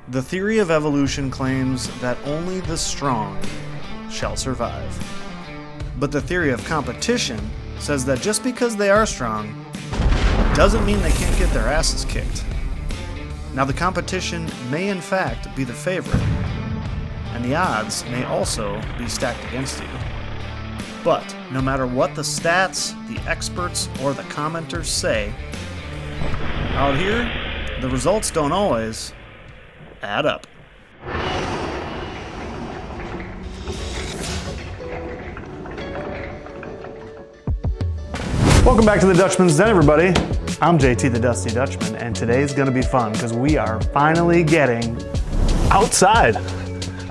The theory of evolution claims that only the strong shall survive. But the theory of competition says that just because they are strong doesn't mean they can't get their asses kicked. Now, the competition may in fact be the favorite, and the odds may also be stacked against you. But no matter what the stats, the experts, or the commenters say, out here, the results don't always add up. Welcome back to the Dutchman's Den, everybody. I'm JT the Dusty Dutchman, and today's gonna be fun because we are finally getting outside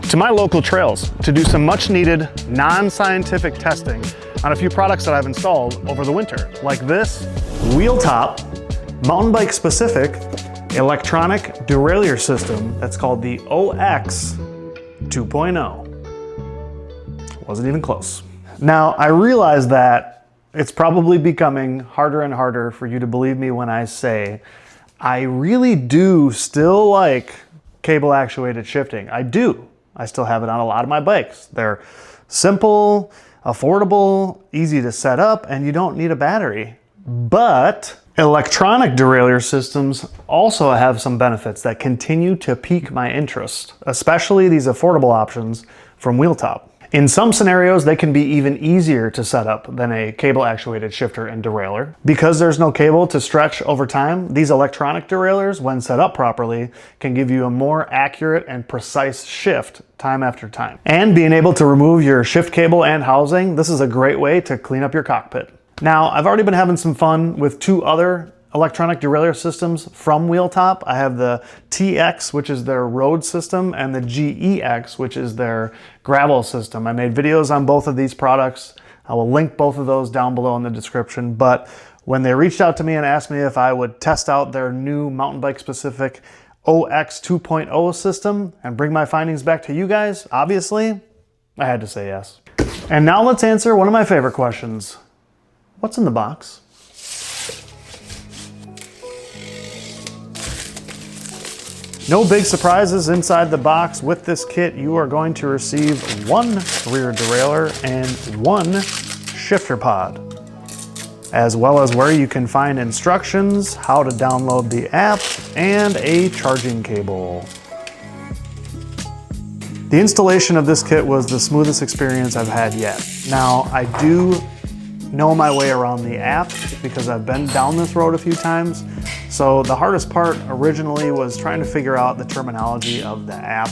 to my local trails to do some much needed non-scientific testing on a few products that I've installed over the winter, like this WheelTop mountain bike specific electronic derailleur system that's called the OX 2.0. Wasn't even close. Now, I realize that it's probably becoming harder and harder for you to believe me when I say I really do still like cable actuated shifting. I do. I still have it on a lot of my bikes. They're simple, affordable, easy to set up, and you don't need a battery. But electronic derailleur systems also have some benefits that continue to pique my interest, especially these affordable options from WheelTop. In some scenarios, they can be even easier to set up than a cable-actuated shifter and derailleur. Because there's no cable to stretch over time, these electronic derailleurs, when set up properly, can give you a more accurate and precise shift time after time. And being able to remove your shift cable and housing, this is a great way to clean up your cockpit. Now, I've already been having some fun with two other electronic derailleur systems from WheelTop. I have the TX, which is their road system, and the GEX, which is their gravel system. I made videos on both of these products. I will link both of those down below in the description. But when they reached out to me and asked me if I would test out their new mountain bike specific OX 2.0 system and bring my findings back to you guys, obviously, I had to say yes. And now let's answer one of my favorite questions. What's in the box? No big surprises inside the box. With this kit, you are going to receive one rear derailleur and one shifter pod, as well as where you can find instructions, how to download the app, and a charging cable. The installation of this kit was the smoothest experience I've had yet. Now, I do know my way around the app because I've been down this road a few times. So the hardest part originally was trying to figure out the terminology of the app.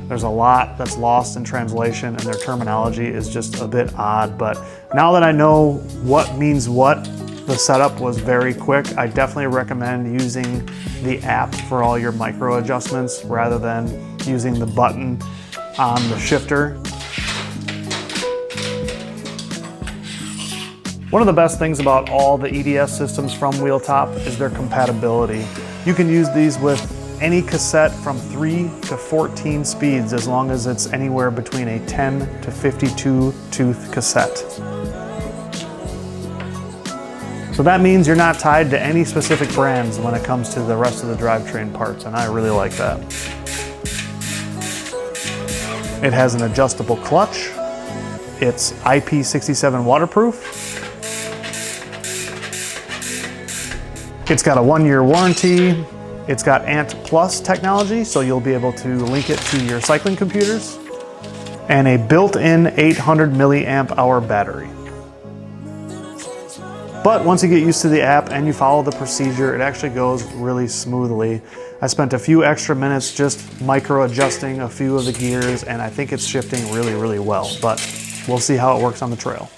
There's a lot that's lost in translation and their terminology is just a bit odd. But now that I know what means what, the setup was very quick. I definitely recommend using the app for all your micro adjustments rather than using the button on the shifter. One of the best things about all the EDS systems from WheelTop is their compatibility. You can use these with any cassette from 3 to 14 speeds as long as it's anywhere between a 10 to 52 tooth cassette. So that means you're not tied to any specific brands when it comes to the rest of the drivetrain parts, and I really like that. It has an adjustable clutch. It's IP67 waterproof. It's got a 1-year warranty. It's got Ant Plus technology, so you'll be able to link it to your cycling computers, and a built-in 800 milliamp hour battery. But once you get used to the app and you follow the procedure, it actually goes really smoothly. I spent a few extra minutes just micro adjusting a few of the gears, and I think it's shifting really, really well, but we'll see how it works on the trail.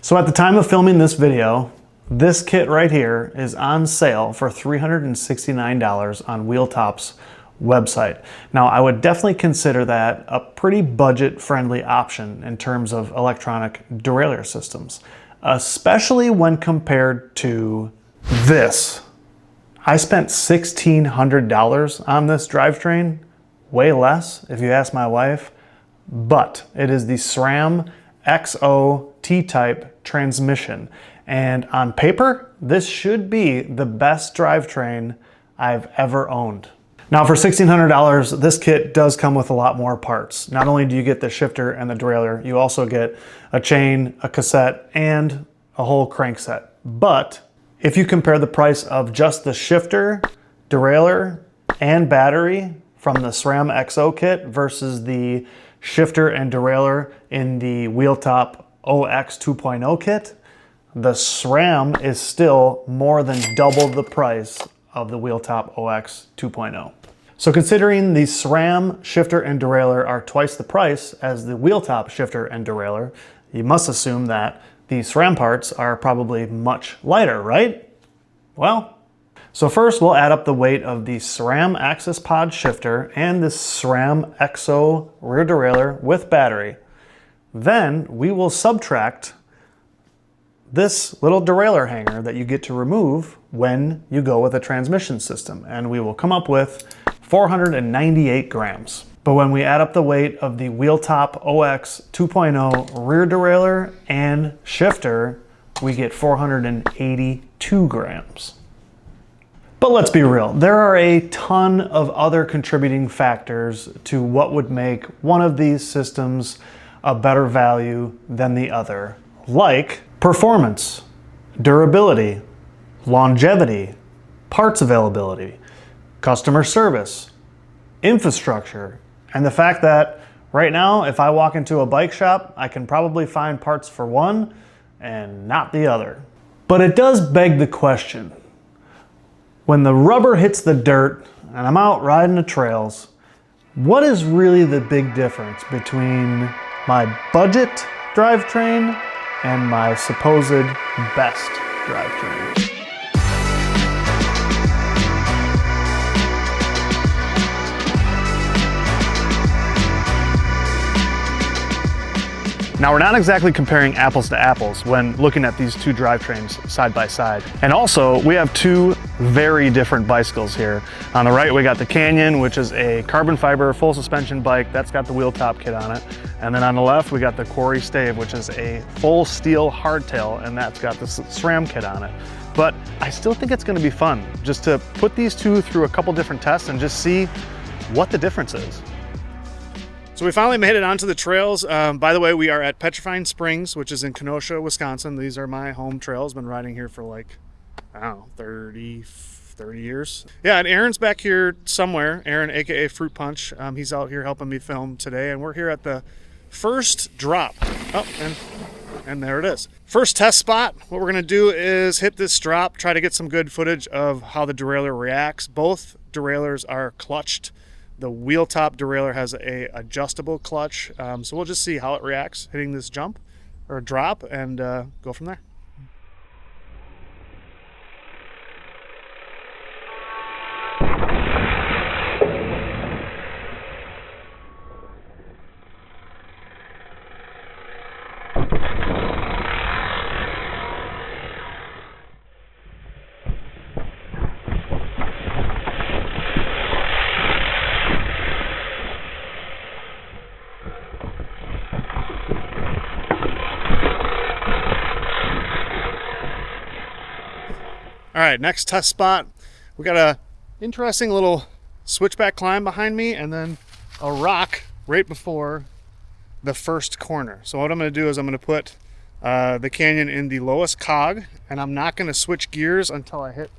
So at the time of filming this video, this kit right here is on sale for $369 on WheelTop's website. Now, I would definitely consider that a pretty budget-friendly option in terms of electronic derailleur systems, especially when compared to this. I spent $1,600 on this drivetrain, way less if you ask my wife, but it is the SRAM X0 T-Type Transmission. And on paper, this should be the best drivetrain I've ever owned. Now for $1,600, this kit does come with a lot more parts. Not only do you get the shifter and the derailleur, you also get a chain, a cassette, and a whole crank set. But if you compare the price of just the shifter, derailleur, and battery from the SRAM XO kit versus the shifter and derailleur in the WheelTop OX 2.0 kit, the SRAM is still more than double the price of the WheelTop OX 2.0. So considering the SRAM shifter and derailleur are twice the price as the WheelTop shifter and derailleur, you must assume that the SRAM parts are probably much lighter, right? Well, so first we'll add up the weight of the SRAM AXS pod shifter and the SRAM XO rear derailleur with battery. Then we will subtract this little derailleur hanger that you get to remove when you go with a transmission system, and we will come up with 498 grams. But when we add up the weight of the WheelTop OX 2.0 rear derailleur and shifter, we get 482 grams. But let's be real, there are a ton of other contributing factors to what would make one of these systems a better value than the other, like performance, durability, longevity, parts availability, customer service, infrastructure, and the fact that right now, if I walk into a bike shop, I can probably find parts for one and not the other. But it does beg the question, when the rubber hits the dirt and I'm out riding the trails, what is really the big difference between my budget drivetrain and my supposed best drivetrain? Now, we're not exactly comparing apples to apples when looking at these two drivetrains side by side. And also, we have two very different bicycles here. On the right, we got the Canyon, which is a carbon fiber full suspension bike. That's got the WheelTop kit on it. And then on the left, we got the Quarry Stave, which is a full steel hardtail, and that's got the SRAM kit on it. But I still think it's gonna be fun just to put these two through a couple different tests and just see what the difference is. So we finally made it onto the trails. By the way, we are at Petrifying Springs, which is in Kenosha, Wisconsin. These are my home trails. Been riding here for like, I don't know, 30 years. Yeah, and Aaron's back here somewhere. Aaron, AKA Fruit Punch. He's out here helping me film today, and we're here at the first drop. Oh, and there it is. First test spot. What we're gonna do is hit this drop, try to get some good footage of how the derailleur reacts. Both derailleurs are clutched. The WheelTop derailleur has a adjustable clutch, so we'll just see how it reacts hitting this jump or drop and go from there. All right, next test spot. We got a interesting little switchback climb behind me and then a rock right before the first corner. So what I'm gonna do is I'm gonna put the Canyon in the lowest cog, and I'm not gonna switch gears until I hit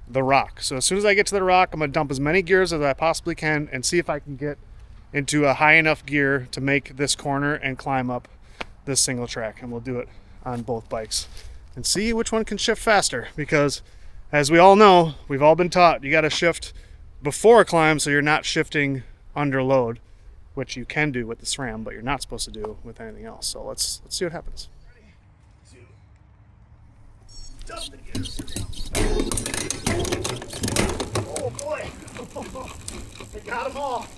the rock. So as soon as I get to the rock, I'm gonna dump as many gears as I possibly can and see if I can get into a high enough gear to make this corner and climb up this single track. And we'll do it on both bikes and see which one can shift faster, because as we all know, we've all been taught, you gotta shift before a climb so you're not shifting under load, which you can do with the SRAM, but you're not supposed to do with anything else. So let's see what happens. Ready, two, dump the gears. Oh boy, I got them all. Hit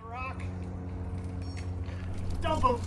the rock, dump them.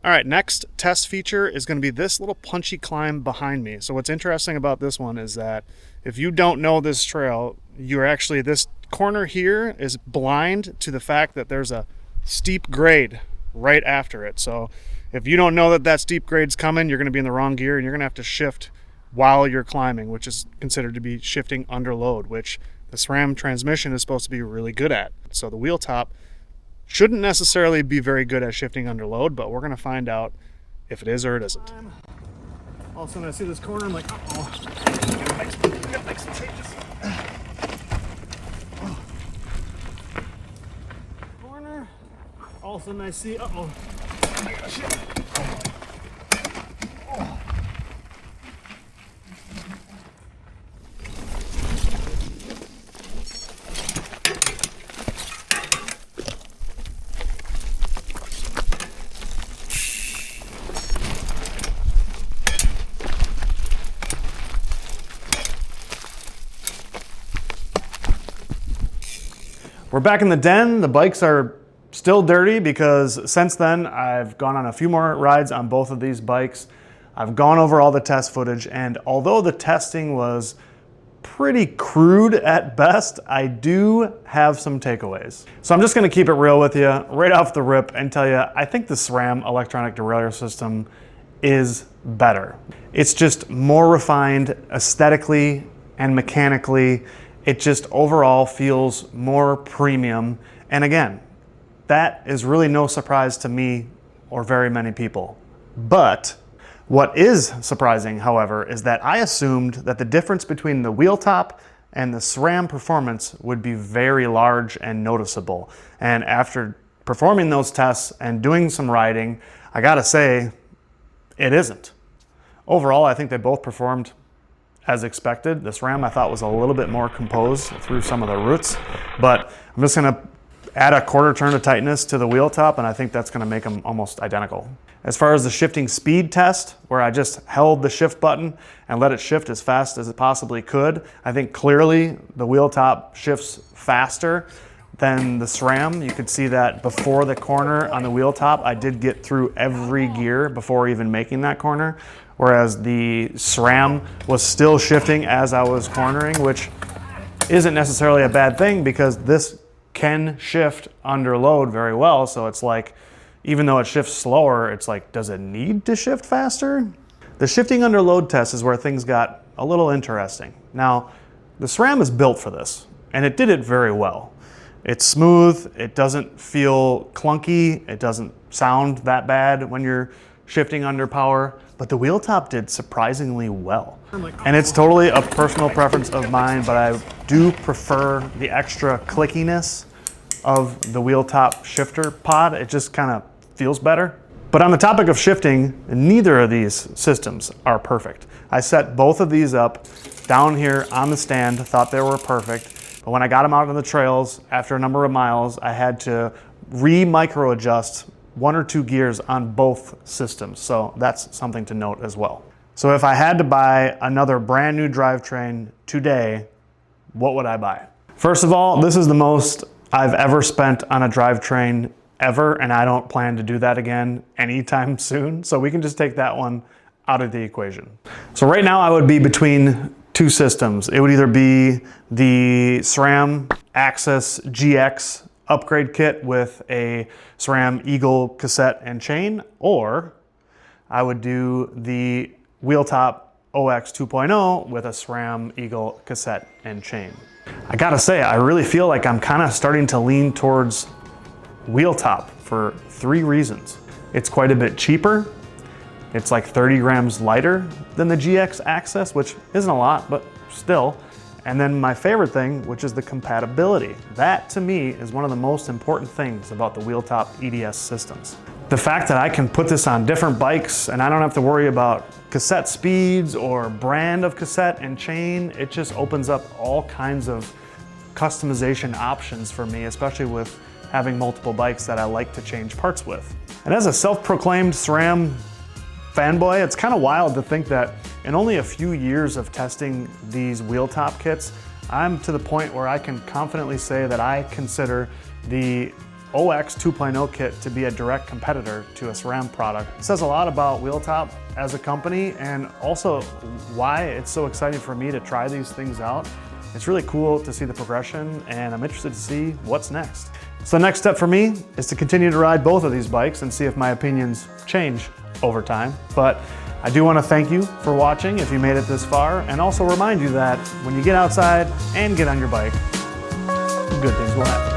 All right, next test feature is going to be this little punchy climb behind me. So what's interesting about this one is that if you don't know this trail, you're actually, this corner here is blind to the fact that there's a steep grade right after it. So If you don't know that that steep grade's coming, you're gonna be in the wrong gear and you're gonna have to shift while you're climbing, which is considered to be shifting under load, which the SRAM transmission is supposed to be really good at. So the WheelTop shouldn't necessarily be very good at shifting under load, but we're gonna find out if it is or it isn't. All of a sudden I see this corner, I'm like, uh-oh, gotta make some changes. Corner, all of a sudden I see, uh-oh, I gotta shift. Oh. We're back in the den. The bikes are still dirty because since then I've gone on a few more rides on both of these bikes. I've gone over all the test footage, and although the testing was pretty crude at best, I do have some takeaways. So I'm just gonna keep it real with you right off the rip and tell you, I think the SRAM Electronic Derailleur System is better. It's just more refined aesthetically and mechanically. It just overall feels more premium. And again, that is really no surprise to me or very many people. But what is surprising, however, is that I assumed that the difference between the WheelTop and the SRAM performance would be very large and noticeable. And after performing those tests and doing some riding, I gotta say, it isn't. Overall, I think they both performed as expected. The SRAM I thought was a little bit more composed through some of the roots, but I'm just gonna add a quarter turn of tightness to the WheelTop, and I think that's gonna make them almost identical. As far as the shifting speed test, where I just held the shift button and let it shift as fast as it possibly could, I think clearly the WheelTop shifts faster than the SRAM. You could see that before the corner on the WheelTop, I did get through every gear before even making that corner, whereas the SRAM was still shifting as I was cornering, which isn't necessarily a bad thing because this can shift under load very well. So it's like, even though it shifts slower, it's like, does it need to shift faster? The shifting under load test is where things got a little interesting. Now, the SRAM is built for this, and it did it very well. It's smooth, it doesn't feel clunky, it doesn't sound that bad when you're shifting under power, but the WheelTop did surprisingly well. And it's totally a personal preference of mine, but I do prefer the extra clickiness of the WheelTop shifter pod. It just kind of feels better. But on the topic of shifting, neither of these systems are perfect. I set both of these up down here on the stand, thought they were perfect. But when I got them out on the trails, after a number of miles, I had to re-micro adjust 1 or 2 gears on both systems. So that's something to note as well. So if I had to buy another brand new drivetrain today, what would I buy? First of all, this is the most I've ever spent on a drivetrain ever, and I don't plan to do that again anytime soon. So we can just take that one out of the equation. So right now I would be between 2 systems. It would either be the SRAM AXS GX upgrade kit with a SRAM Eagle cassette and chain, or I would do the WheelTop OX 2.0 with a SRAM Eagle cassette and chain. I gotta say, I really feel like I'm kind of starting to lean towards WheelTop for 3 reasons. It's quite a bit cheaper. It's like 30 grams lighter than the GX AXS, which isn't a lot, but still. And then my favorite thing, which is the compatibility. That to me is one of the most important things about the WheelTop EDS systems. The fact that I can put this on different bikes and I don't have to worry about cassette speeds or brand of cassette and chain, it just opens up all kinds of customization options for me, especially with having multiple bikes that I like to change parts with. And as a self-proclaimed SRAM fanboy, it's kind of wild to think that in only a few years of testing these WheelTop kits, I'm to the point where I can confidently say that I consider the OX 2.0 kit to be a direct competitor to a SRAM product. It says a lot about WheelTop as a company and also why it's so exciting for me to try these things out. It's really cool to see the progression and I'm interested to see what's next. So the next step for me is to continue to ride both of these bikes and see if my opinions change over time. But I do want to thank you for watching if you made it this far, and also remind you that when you get outside and get on your bike, good things will happen.